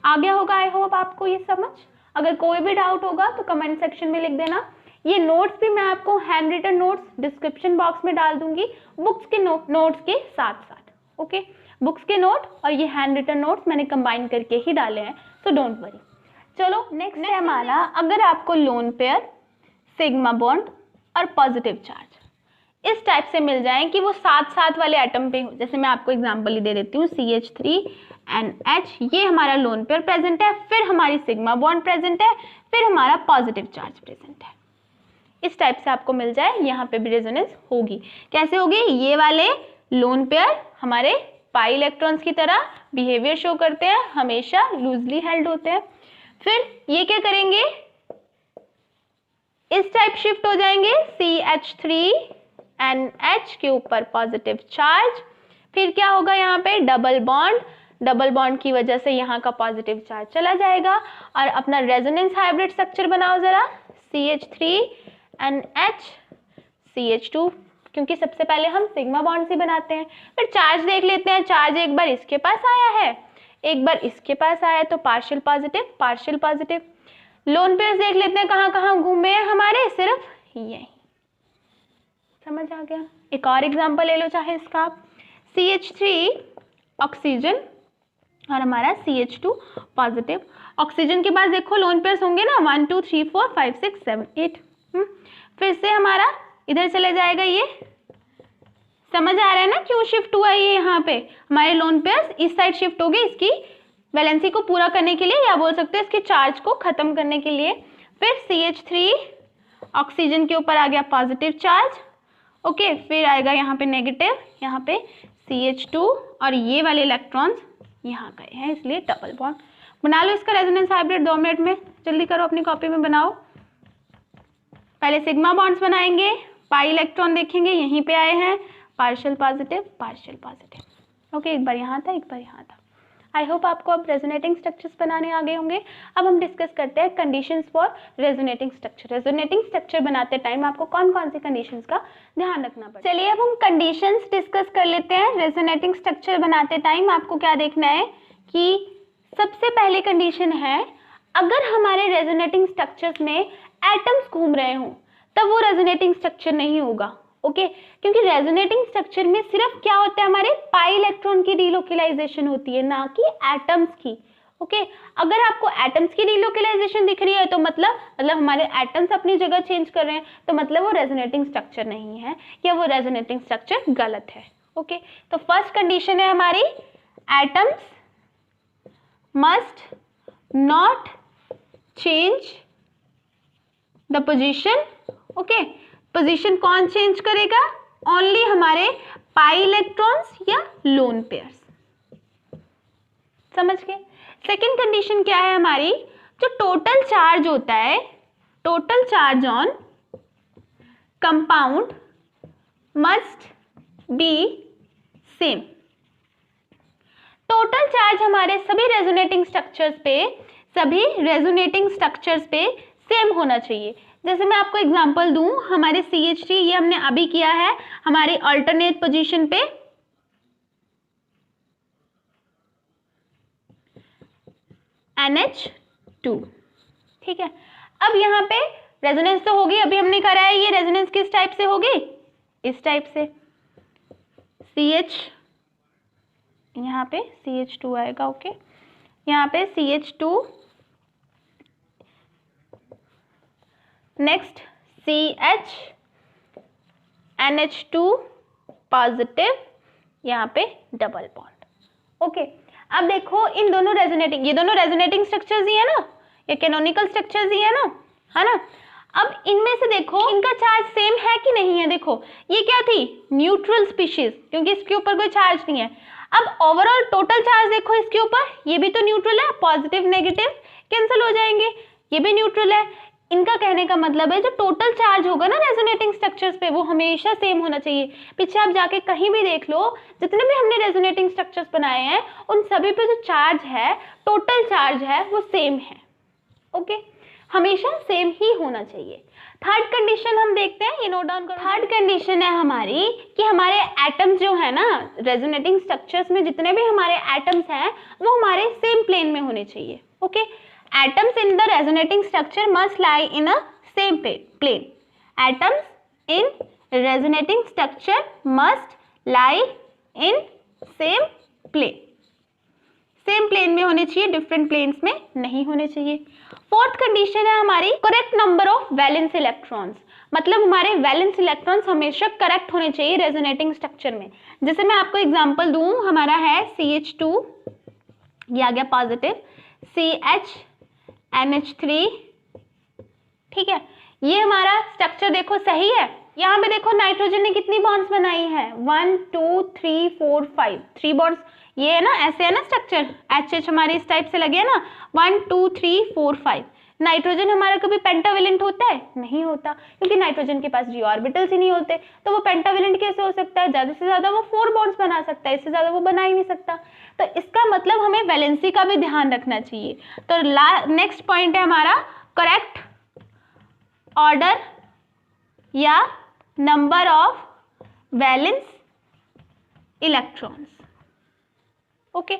Speaker 1: आ गया होगा आई होप आपको ये समझ। अगर कोई भी डाउट होगा तो कमेंट सेक्शन में लिख देना। ये नोट्स भी मैं आपको hand written notes description box में डाल दूंगी, बुक्स के नोट्स के साथ साथ। ओके, बुक्स के नोट और ये हैंड रिटन नोट्स मैंने कंबाइन करके ही डाले हैं, सो डोंट वरी। चलो नेक्स्ट है हमारा, अगर आपको लोन पेयर, सिग्मा बॉन्ड और पॉजिटिव चार्ज इस टाइप से मिल जाए कि वो साथ साथ वाले एटम पे हो, जैसे मैं आपको एग्जांपल ही दे देती हूँ, CH3NH, ये हमारा लोन पेयर प्रेजेंट है, फिर हमारी सिग्मा बॉन्ड प्रेजेंट है, फिर हमारा पॉजिटिव चार्ज प्रेजेंट है। इस टाइप से आपको मिल जाए, यहाँ पे भी रेजोनेंस होगी। कैसे होगी, ये वाले लोन पेयर हमारे पाई इलेक्ट्रॉन्स की तरह बिहेवियर शो करते हैं, हमेशा लूजली हेल्ड होते हैं। फिर ये क्या करेंगे, इस टाइप शिफ्ट हो जाएंगे, CH3NH के ऊपर पॉजिटिव चार्ज। फिर क्या होगा, यहाँ पे डबल बॉन्ड, डबल बॉन्ड की वजह से यहाँ का पॉजिटिव चार्ज चला जाएगा। और अपना रेजोनेंस हाइब्रिड स्ट्रक्चर बनाओ जरा, CH3NH CH2, क्योंकि सबसे पहले हम सिग्मा बॉन्ड से बनाते हैं। फिर चार्ज देख लेते हैं, चार्ज एक बार इसके पास आया है, एक बार इसके पास आया है, तो partial positive partial positive. Lone pairs देख लेते हैं कहाँ कहाँ घूमे हैं हमारे, सिर्फ यही। समझ आ गया। एक और एग्जांपल ले लो चाहे इसका, CH3 ऑक्सीजन और हमारा CH2 पॉजिटिव। ऑक्सीजन के पास देखो लोन पेयर्स होंगे ना, 1 2 3 4 5 6 7 8। फिर से हमारा इधर चले जाएगा, ये समझ आ रहा है ना क्यों शिफ्ट हुआ है। ये यहाँ पे हमारे लोन पेयर्स इस साइड शिफ्ट हो गए, इसकी वैलेंसी को पूरा करने के लिए, या बोल सकते हैं इसके चार्ज को खत्म करने के लिए। फिर CH3 ऑक्सीजन के ऊपर आ गया पॉजिटिव चार्ज, ओके, फिर आएगा यहाँ पे नेगेटिव, यहाँ पे CH2 और ये वाले इलेक्ट्रॉन्स यहाँ गए हैं, इसलिए डबल बॉन्ड। बना लो इसका रेजोनेंस हाइब्रिड 2 मिनट में, जल्दी करो अपनी कॉपी में बनाओ। पहले सिग्मा बॉन्ड्स बनाएंगे, पाई इलेक्ट्रॉन देखेंगे, यहीं पे आए हैं, पार्शियल पॉजिटिव, ओके, एक बार यहाँ था, एक बार यहाँ था। आई होप आपको अब रेजोनेटिंग स्ट्रक्चर्स बनाने आ गए होंगे। अब हम डिस्कस करते हैं conditions for resonating structure. Resonating structure बनाते टाइम आपको कौन कौन सी कंडीशंस का ध्यान रखना पड़ेगा। चलिए अब हम कंडीशंस डिस्कस कर लेते हैं। रेजोनेटिंग स्ट्रक्चर बनाते टाइम आपको क्या देखना है कि सबसे पहली कंडीशन है, अगर हमारे रेजोनेटिंग स्ट्रक्चर्स में एटम्स घूम रहे हों तब वो रेजोनेटिंग स्ट्रक्चर नहीं होगा, ओके, क्योंकि रेजोनेटिंग स्ट्रक्चर में सिर्फ क्या होता है, हमारे पाई इलेक्ट्रॉन की डिलोकेलाइजेशन होती है, ना कि एटम्स की, ओके। अगर आपको एटम्स की डिलोकेलाइजेशन दिख रही है तो मतलब हमारे एटम्स अपनी जगह चेंज कर रहे हैं, तो मतलब वो रेजोनेटिंग स्ट्रक्चर नहीं है या वो रेजोनेटिंग स्ट्रक्चर गलत है, ओके। तो फर्स्ट कंडीशन है हमारी, atoms must not change the position, okay, position कौन चेंज करेगा, ओनली हमारे पाई इलेक्ट्रॉन्स या लोन पेयर्स, समझ गए। सेकेंड कंडीशन क्या है हमारी, जो टोटल चार्ज होता है, total charge on compound must be same. Total charge हमारे सभी रेजोनेटिंग स्ट्रक्चर्स पे सेम होना चाहिए। जैसे मैं आपको एग्जांपल दूं, हमारे CH3 ये हमने अभी किया है हमारी अल्टरनेट पोजीशन पे, NH2, ठीक है। अब यहाँ पे रेजोनेंस तो होगी, अभी हमने करा है, ये रेजोनेंस किस टाइप से होगी, इस टाइप से, CH, यहाँ पे CH2 आएगा, ओके, यहाँ पे CH2, next CH, NH2 positive, यहाँ पे डबल बॉन्ड, ओके। अब देखो इन दोनों रेजोनेटिंग, ये दोनों रेजोनेटिंग स्ट्रक्चर्स ही है ना, ये कैनोनिकल स्ट्रक्चर्स ही है ना। अब इनमें से देखो इनका चार्ज सेम है कि नहीं है। देखो ये क्या थी, न्यूट्रल स्पीशीज, क्योंकि इसके ऊपर कोई चार्ज नहीं है। अब ओवरऑल टोटल चार्ज देखो इसके ऊपर, ये भी तो न्यूट्रल है, पॉजिटिव नेगेटिव कैंसिल हो जाएंगे, ये भी न्यूट्रल है। इनका कहने का मतलब है जो टोटल चार्ज होगा ना रेजोनेटिंग स्ट्रक्चर्स पे, वो हमेशा सेम होना चाहिए। पीछे आप जाके कहीं भी देख लो, जितने भी हमने रेजोनेटिंग स्ट्रक्चर्स बनाए हैं उन सभी पे जो चार्ज है, टोटल चार्ज है, वो सेम है, ओके, हमेशा सेम ही होना चाहिए। थर्ड कंडीशन हम देखते हैं, ये नोट डाउन करो। थर्ड कंडीशन है हमारी कि हमारे एटम्स जो है ना, रेजोनेटिंग स्ट्रक्चर्स में जितने भी हमारे एटम्स हैं वो हमारे सेम प्लेन में होने चाहिए, okay. Atoms in the resonating structure must lie in a same plane. Atoms in resonating structure must lie in same plane, same plane में होने चाहिए, डिफरेंट प्लेन्स में नहीं होने चाहिए। फोर्थ कंडीशन है हमारी, correct number of valence electrons, मतलब हमारे वैलेंस इलेक्ट्रॉन्स हमेशा करेक्ट होने चाहिए रेजोनेटिंग स्ट्रक्चर में। जैसे मैं आपको एग्जांपल दूं, हमारा है CH2, ये आ गया पॉजिटिव, CH, NH3, ठीक है। ये हमारा स्ट्रक्चर देखो सही है। यहाँ पे देखो नाइट्रोजन ने कितनी बॉन्ड्स बनाई है, 1 2 3 4 5, 3 बॉन्ड्स, ये है ना, ऐसे है ना स्ट्रक्चर, HH हमारे इस टाइप से लगे है ना, 1 2 3 4 5। नाइट्रोजन हमारा कभी पेंटावेलेंट होता है, नहीं होता, क्योंकि नाइट्रोजन के पास d ऑर्बिटल्स ही नहीं होते, तो वो पेंटावेलेंट कैसे हो सकता है, ज्यादा से ज्यादा वो 4 बॉन्ड्स बना सकता है, इससे ज्यादा वो बना ही नहीं सकता। तो इसका मतलब हमें वैलेंसी का भी ध्यान रखना चाहिए। तो नेक्स्ट पॉइंट है हमारा, करेक्ट ऑर्डर या number of valence electrons, okay.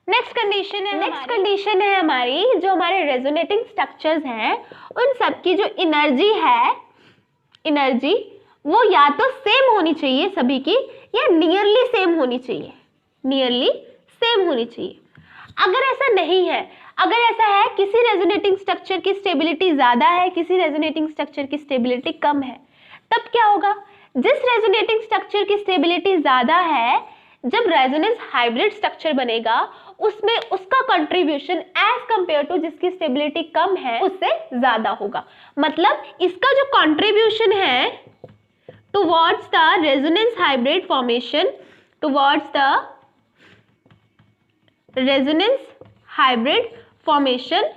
Speaker 1: Next condition है हमारी, जो हमारे रेजोनेटिंग स्ट्रक्चर्स हैं उन सब की जो एनर्जी वो या तो सेम होनी चाहिए सभी की, या नियरली सेम होनी चाहिए, अगर ऐसा नहीं है, अगर ऐसा है किसी रेजोनेटिंग स्ट्रक्चर की स्टेबिलिटी ज्यादा है, किसी रेजोनेटिंग स्ट्रक्चर की स्टेबिलिटी कम है, तब क्या होगा, जिस रेजोनेटिंग स्ट्रक्चर की स्टेबिलिटी ज्यादा है, जब रेजोनेंस हाइब्रिड स्ट्रक्चर बनेगा उसमें उसका कंट्रीब्यूशन एज कंपेयर टू जिसकी स्टेबिलिटी कम है उससे ज्यादा होगा। मतलब इसका जो कंट्रीब्यूशन है towards the resonance hybrid formation, towards the resonance hybrid formation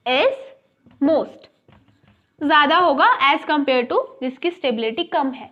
Speaker 1: is most, ज्यादा होगा एज कंपेयर टू जिसकी स्टेबिलिटी कम है।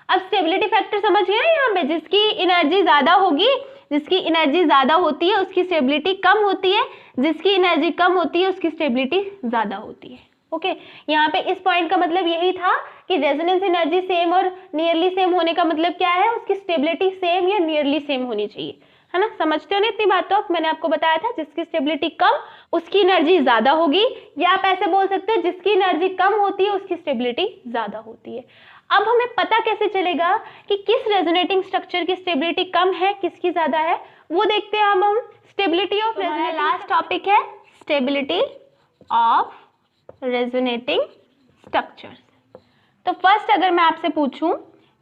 Speaker 1: अब स्टेबिलिटी फैक्टर समझ गए ना, यहाँ पे जिसकी एनर्जी ज्यादा होगी, जिसकी एनर्जी ज्यादा होती है उसकी स्टेबिलिटी कम होती है, जिसकी एनर्जी कम होती है उसकी स्टेबिलिटी ज्यादा होती है। ओके, यहाँ पे इस पॉइंट का मतलब यही था कि रेजोनेंस एनर्जी सेम और नियरली सेम होने का मतलब क्या है, उसकी स्टेबिलिटी सेम या नियरली सेम होनी चाहिए, है ना। समझते हो ना इतनी बात? तो मैंने आपको बताया था जिसकी स्टेबिलिटी कम उसकी एनर्जी ज्यादा होगी, या आप ऐसे बोल सकते हो जिसकी एनर्जी कम होती है उसकी स्टेबिलिटी ज्यादा होती है। अब हमें पता कैसे चलेगा कि किस रेजोनेटिंग स्ट्रक्चर की स्टेबिलिटी कम है किसकी ज्यादा है, वो देखते हैं हम stability of resonating. Last topic है स्टेबिलिटी ऑफ रेजोनेटिंग स्ट्रक्चर्स। तो फर्स्ट अगर मैं आपसे पूछूं,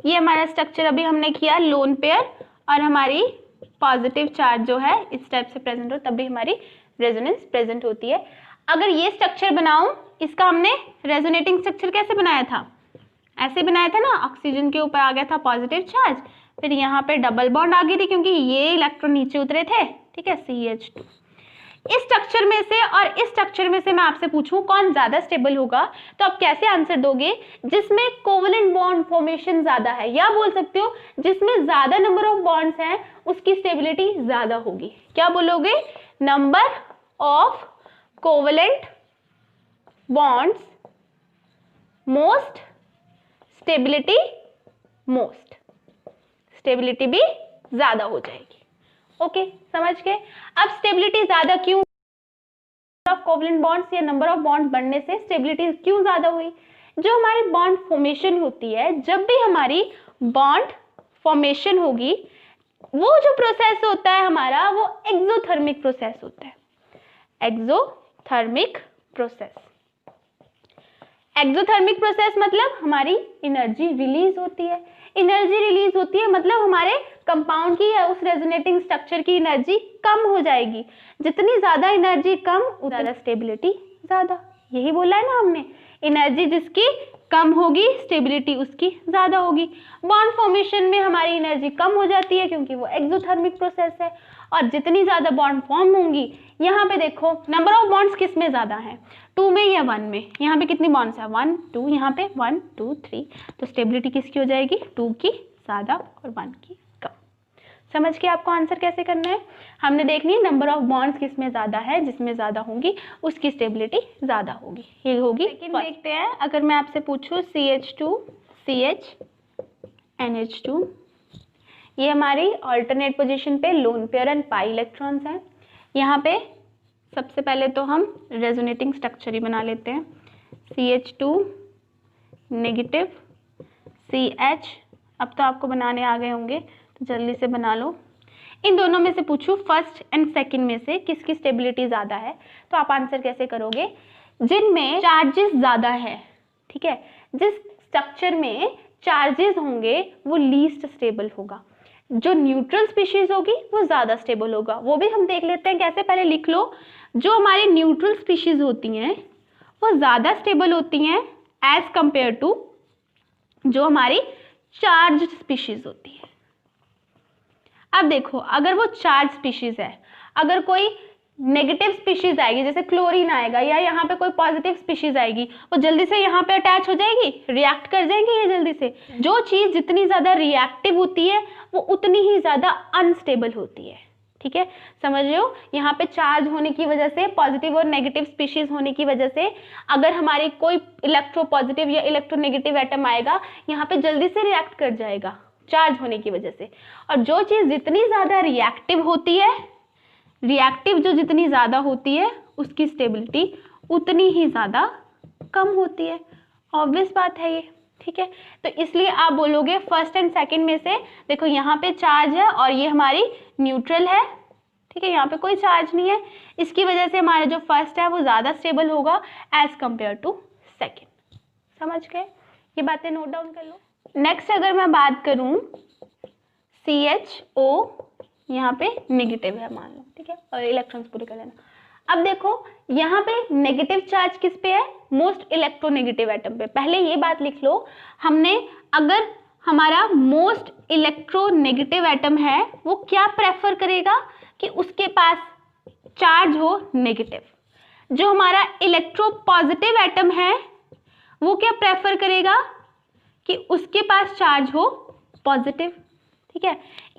Speaker 1: ये हमारा स्ट्रक्चर अभी हमने किया लोन पेयर और हमारी पॉजिटिव चार्ज जो है इस टाइप से प्रेजेंट हो तब भी हमारी रेजोनेंस प्रेजेंट होती है। अगर ये स्ट्रक्चर बनाऊं, इसका हमने रेजोनेटिंग स्ट्रक्चर कैसे बनाया था, ऐसे बनाया था ना, ऑक्सीजन के ऊपर आ गया था पॉजिटिव चार्ज, फिर यहाँ पे डबल बॉन्ड आ गई थी क्योंकि ये इलेक्ट्रॉन नीचे उतरे थे, ठीक है, CH2। इस स्ट्रक्चर में से और इस स्ट्रक्चर में से मैं आपसे पूछूं कौन ज्यादा स्टेबल होगा, तो आप कैसे आंसर दोगे, जिसमें कोवलेंट बॉन्ड फॉर्मेशन ज्यादा है, या बोल सकते हो जिसमें ज्यादा नंबर ऑफ बॉन्ड्स हैं उसकी स्टेबिलिटी ज्यादा होगी। क्या बोलोगे, number of covalent bonds most, stability most, stability भी ज्यादा हो जाएगी। ओके, समझ गए। अब स्टेबिलिटी ज्यादा क्यों, ऑफ कोवलेंट बॉन्ड्स या नंबर ऑफ बॉन्ड्स बढ़ने से स्टेबिलिटी क्यों ज्यादा हुई, जो हमारी बॉन्ड फॉर्मेशन होती है, जब भी हमारी बॉन्ड फॉर्मेशन होगी वो जो प्रोसेस होता है हमारा वो एक्सोथर्मिक प्रोसेस होता है, एक्सोथर्मिक प्रोसेस। एक्सोथर्मिक प्रोसेस मतलब हमारी एनर्जी रिलीज होती है, एनर्जी रिलीज होती है मतलब हमारे कंपाउंड की या उस रेजोनेटिंग स्ट्रक्चर की एनर्जी कम हो जाएगी, जितनी ज्यादा एनर्जी कम उतना स्टेबिलिटी ज्यादा, यही बोला है ना हमने, एनर्जी जिसकी कम होगी स्टेबिलिटी उसकी ज्यादा होगी। बॉन्ड फॉर्मेशन में हमारी एनर्जी कम हो जाती है क्योंकि वो एक्सोथर्मिक प्रोसेस है, और जितनी ज्यादा बॉन्ड फॉर्म होंगी, यहाँ पे देखो नंबर ऑफ बॉन्ड्स किस में ज्यादा है, 2 में या 1 में, यहाँ पे कितनी बॉन्ड्स है 1 2, यहाँ पे 1 2 3, तो स्टेबिलिटी किसकी हो जाएगी 2 की ज्यादा और 1 की कम। समझ के आपको आंसर कैसे करना है, हमने देखनी है नंबर ऑफ बॉन्ड्स किस में ज्यादा है, जिसमें ज्यादा होंगी उसकी स्टेबिलिटी ज्यादा होगी, ये होगी। लेकिन देखते हैं अगर मैं आपसे पूछूं CH2 CH NH2, ये हमारी अल्टरनेट पोजीशन पे lone pair and pi electrons हैं। यहाँ पे सबसे पहले तो हम रेजोनेटिंग स्ट्रक्चर ही बना लेते हैं, CH2 नेगेटिव CH, अब तो आपको बनाने आ गए होंगे तो जल्दी से बना लो। इन दोनों में से पूछूं फर्स्ट एंड सेकंड में से किसकी स्टेबिलिटी ज़्यादा है, तो आप आंसर कैसे करोगे, जिनमें चार्जेस ज़्यादा है, ठीक है, जिस स्ट्रक्चर में चार्जेस होंगे वो लीस्ट स्टेबल होगा, जो न्यूट्रल स्पीशीज होगी वो ज़्यादा स्टेबल होगा। वो भी हम देख लेते हैं कैसे, पहले लिख लो, जो हमारी न्यूट्रल स्पीशीज होती हैं वो ज़्यादा स्टेबल होती हैं एज कंपेयर टू जो हमारी चार्ज स्पीशीज होती है। अब देखो अगर वो चार्ज स्पीशीज है, अगर कोई नेगेटिव स्पीशीज आएगी जैसे क्लोरीन आएगा, या यहाँ पे कोई पॉजिटिव स्पीशीज आएगी, वो जल्दी से यहाँ पे अटैच हो जाएगी, रिएक्ट कर जाएंगी ये जल्दी से। जो चीज़ जितनी ज़्यादा रिएक्टिव होती है वो उतनी ही ज़्यादा अनस्टेबल होती है, ठीक है, समझ रहे हो। यहाँ पे चार्ज होने की वजह से, पॉजिटिव और नेगेटिव स्पीशीज होने की वजह से, अगर हमारी कोई इलेक्ट्रो पॉजिटिव या इलेक्ट्रो नेगेटिव एटम आएगा यहाँ पे जल्दी से रिएक्ट कर जाएगा चार्ज होने की वजह से। और जो चीज़ जितनी ज़्यादा रिएक्टिव होती है, रिएक्टिव जो जितनी ज़्यादा होती है उसकी स्टेबिलिटी उतनी ही ज़्यादा कम होती है, ऑब्वियस बात है ये, ठीक है। तो इसलिए आप बोलोगे फर्स्ट एंड सेकंड में से, देखो यहाँ पे चार्ज है और ये हमारी न्यूट्रल है, ठीक है, यहाँ पे कोई चार्ज नहीं है, इसकी वजह से हमारा जो फर्स्ट है वो ज़्यादा स्टेबल होगा एज कंपेयर टू सेकेंड। समझ गए, ये बातें नोट डाउन कर लो। नेक्स्ट अगर मैं बात करूँ CHO यहाँ पे नेगेटिव है मान लो, ठीक है, और इलेक्ट्रॉन्स पूरे कर लेना। अब देखो यहाँ पे नेगेटिव चार्ज किस पे है, मोस्ट इलेक्ट्रोनेगेटिव एटम पे। पहले ये बात लिख लो, हमने अगर हमारा मोस्ट इलेक्ट्रोनेगेटिव एटम है वो क्या प्रेफर करेगा कि उसके पास चार्ज हो नेगेटिव। जो हमारा इलेक्ट्रोपॉजिटिव एटम है वो क्या प्रेफर करेगा कि उसके पास चार्ज हो पॉजिटिव, ठीक है।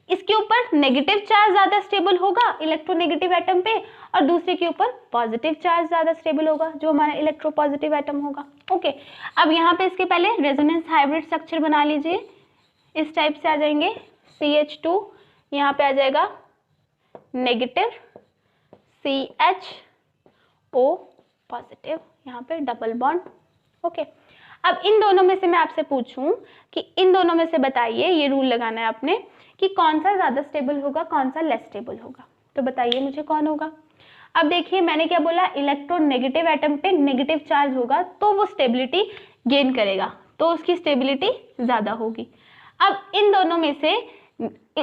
Speaker 1: इसके ऊपर नेगेटिव चार्ज ज्यादा स्टेबल होगा इलेक्ट्रोनेगेटिव एटम पे, और दूसरे के ऊपर पॉजिटिव चार्ज ज्यादा स्टेबल होगा जो हमारा इलेक्ट्रोपॉजिटिव एटम होगा। ओके, अब यहाँ पे इसके पहले रेजोनेंस हाइब्रिड स्ट्रक्चर बना लीजिए। इस टाइप से आ जाएंगे, CH2 यहाँ पे आ जाएगा नेगेटिव, CHO पॉजिटिव, यहाँ पे डबल बॉन्ड। ओके, अब इन दोनों में से मैं आपसे पूछूं कि इन दोनों में से बताइए, ये रूल लगाना है आपने कि कौन सा ज्यादा स्टेबल होगा, कौन सा लेस स्टेबल होगा। तो बताइए मुझे कौन होगा। अब देखिए मैंने क्या बोला, इलेक्ट्रोनेगेटिव एटम पे नेगेटिव चार्ज होगा तो वो स्टेबिलिटी गेन करेगा, तो उसकी स्टेबिलिटी ज्यादा होगी। अब इन दोनों में से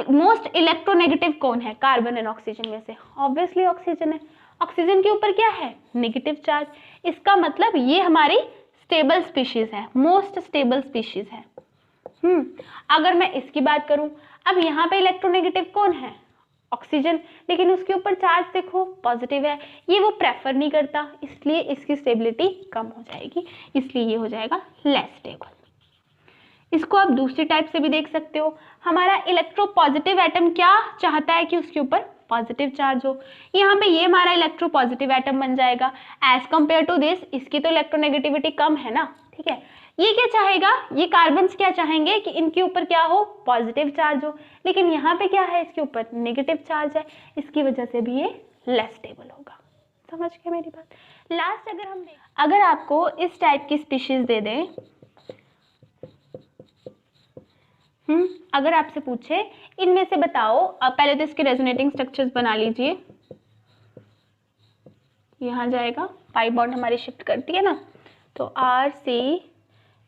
Speaker 1: मोस्ट इलेक्ट्रोनेगेटिव कौन है, कार्बन एंड ऑक्सीजन में से? ऑब्वियसली ऑक्सीजन है। ऑक्सीजन के ऊपर क्या है, नेगेटिव चार्ज। इसका मतलब ये हमारी स्टेबल स्पीशीज है, मोस्ट स्टेबल स्पीशीज है। अगर मैं इसकी बात करूं, अब यहाँ पे इलेक्ट्रोनेगेटिव कौन है, ऑक्सीजन, लेकिन उसके ऊपर चार्ज देखो पॉजिटिव है, ये वो प्रेफर नहीं करता, इसलिए इसकी स्टेबिलिटी कम हो जाएगी, इसलिए ये हो जाएगा लेस स्टेबल। इसको आप दूसरी टाइप से भी देख सकते हो, हमारा इलेक्ट्रोपॉजिटिव एटम क्या चाहता है कि उसके ऊपर पॉजिटिव चार्ज हो, यहाँ पे ये हमारा इलेक्ट्रोपॉजिटिव एटम बन जाएगा। एज कंपेयर टू दिस, इसकी तो इलेक्ट्रोनेगेटिविटी कम है ना, ठीक है। ये क्या चाहेगा, ये कार्बन्स क्या चाहेंगे कि इनके ऊपर क्या हो, पॉजिटिव चार्ज हो, लेकिन यहाँ पे क्या है, इसके ऊपर नेगेटिव चार्ज है, इसकी वजह से भी ये लेस स्टेबल होगा। समझ गए मेरी बात। लास्ट अगर आपको इस टाइप की स्पीशीज दे दें, अगर आपसे पूछे इनमें से बताओ, पहले तो इसके रेजोनेटिंग स्ट्रक्चर्स बना लीजिए। यहाँ जाएगा, पाई बॉन्ड हमारी शिफ्ट करती है ना, तो RC,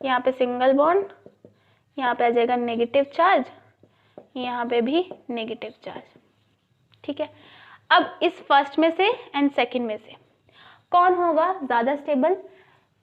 Speaker 1: यहाँ पे सिंगल बॉन्ड, यहाँ पे आ जाएगा नेगेटिव चार्ज, यहाँ पे भी नेगेटिव चार्ज, ठीक है। अब इस फर्स्ट में से एंड सेकंड में से कौन होगा ज्यादा स्टेबल?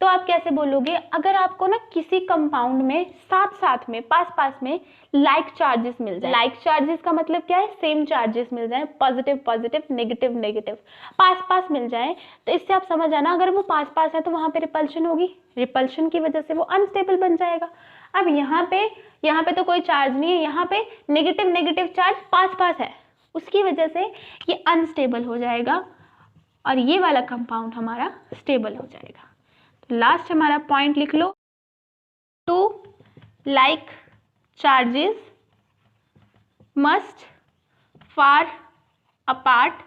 Speaker 1: तो आप कैसे बोलोगे, अगर आपको ना किसी कंपाउंड में साथ साथ में पास पास में लाइक चार्जेस मिल जाए, लाइक चार्जेस का मतलब क्या है, सेम चार्जेस मिल जाए, पॉजिटिव पॉजिटिव नेगेटिव नेगेटिव पास पास मिल जाए, तो इससे आप समझ आना अगर वो पास पास है तो वहां पे रिपल्शन होगी, रिपल्शन की वजह से वो अनस्टेबल बन जाएगा। अब यहाँ पे तो कोई चार्ज नहीं है, यहाँ पे नेगेटिव नेगेटिव चार्ज पास पास है, उसकी वजह से ये अनस्टेबल हो जाएगा और ये वाला कंपाउंड हमारा स्टेबल हो जाएगा। लास्ट हमारा पॉइंट लिख लो, 2 like charges must far apart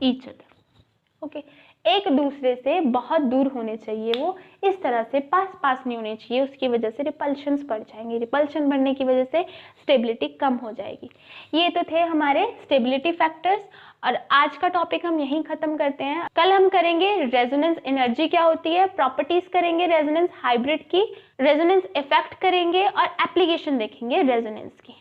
Speaker 1: each other. Okay, एक दूसरे से बहुत दूर होने चाहिए, वो इस तरह से पास पास नहीं होने चाहिए, उसकी वजह से रिपल्शंस बढ़ जाएंगे, रिपल्शन बढ़ने की वजह से स्टेबिलिटी कम हो जाएगी। ये तो थे हमारे स्टेबिलिटी फैक्टर्स, और आज का टॉपिक हम यहीं खत्म करते हैं। कल हम करेंगे रेजोनेंस एनर्जी क्या होती है, प्रॉपर्टीज करेंगे रेजोनेंस हाइब्रिड की, रेजोनेंस इफेक्ट करेंगे और एप्लीकेशन देखेंगे रेजोनेंस की।